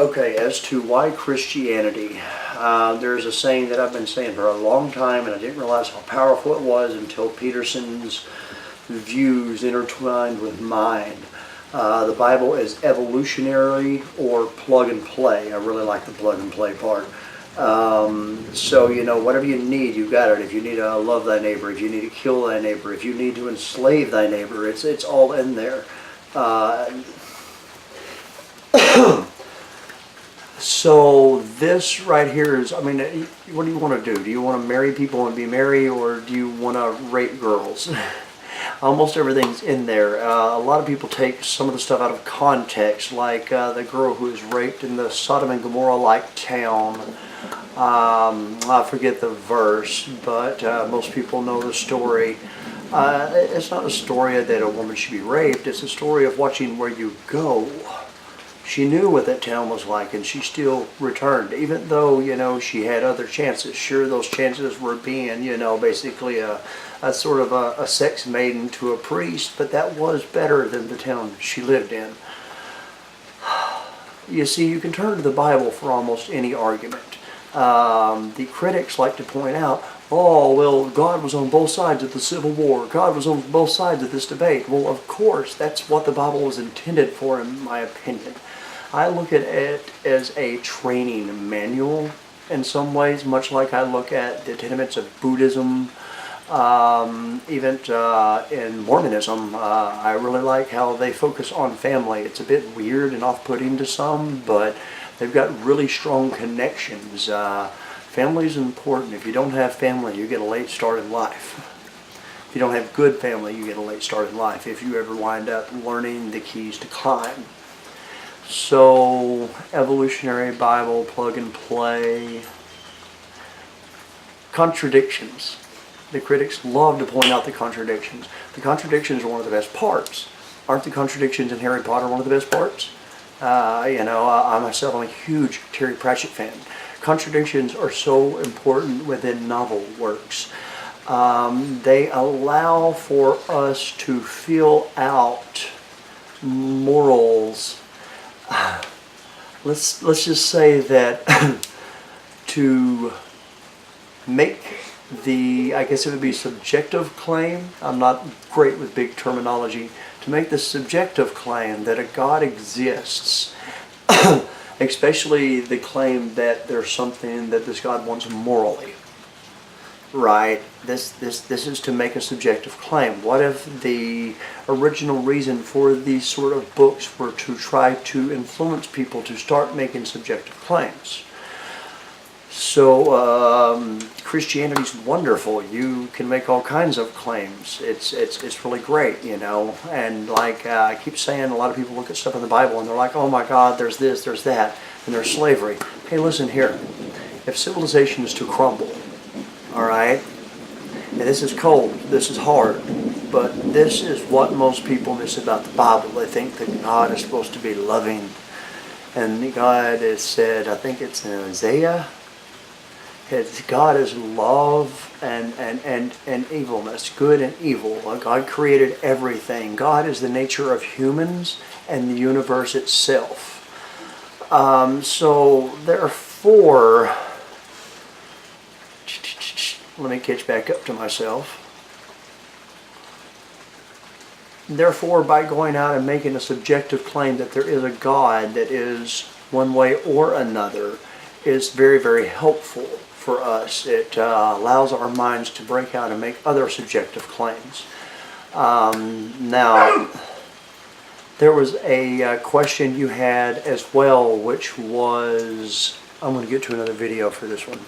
Okay, as to why Christianity, there's a saying that I've been saying for a long time, and I didn't realize how powerful it was until Peterson's views intertwined with mine. The Bible is evolutionary or plug and play. I really like the plug and play part. So, whatever you need, you got it. If you need to love thy neighbor, if you need to kill thy neighbor, if you need to enslave thy neighbor, it's all in there. So this right here is, what do you want to do? Do you want to marry people and be merry, or do you want to rape girls? Almost everything's in there. A lot of people take some of the stuff out of context, like the girl who was raped in the Sodom and Gomorrah-like town. I forget the verse, but most people know the story. It's not a story that a woman should be raped. It's a story of watching where you go. She knew what that town was like, and she still returned, even though, she had other chances. Sure, those chances were being, basically a sort of a sex maiden to a priest, but that was better than the town she lived in. You see, you can turn to the Bible for almost any argument. The critics like to point out, oh, well, God was on both sides of the Civil War. God was on both sides of this debate. Well, of course, that's what the Bible was intended for, in my opinion. I look at it as a training manual in some ways, much like I look at the tenements of Buddhism, even in Mormonism. I really like how they focus on family. It's a bit weird and off-putting to some, but they've got really strong connections. Family is important. If you don't have family, you get a late start in life. If you don't have good family, you get a late start in life, if you ever wind up learning the keys to climb. So, evolutionary Bible, plug and play. Contradictions. The critics love to point out the contradictions. The contradictions are one of the best parts. Aren't the contradictions in Harry Potter one of the best parts? I myself am a huge Terry Pratchett fan. Contradictions are so important within novel works. They allow for us to feel out morals. Let's just say that to make I guess it would be subjective claim. I'm not great with big terminology. To make the subjective claim that a God exists, especially the claim that there's something that this God wants morally, right? This is to make a subjective claim. What if the original reason for these sort of books were to try to influence people to start making subjective claims? So Christianity's wonderful. You can make all kinds of claims. It's really great, And like I keep saying, a lot of people look at stuff in the Bible and they're like, oh my God, there's this, there's that, and there's slavery. Hey, listen here. If civilization is to crumble, all right, and this is cold, this is hard, but this is what most people miss about the Bible. They think that God is supposed to be loving, and God has said, I think it's in Isaiah, God is love and evilness, good and evil. God created everything. God is the nature of humans and the universe itself. So therefore, let me catch back up to myself. Therefore, by going out and making a subjective claim that there is a God that is one way or another is very, very helpful for us. It allows our minds to break out and make other subjective claims. Now, there was a question you had as well, which was, I'm going to get to another video for this one.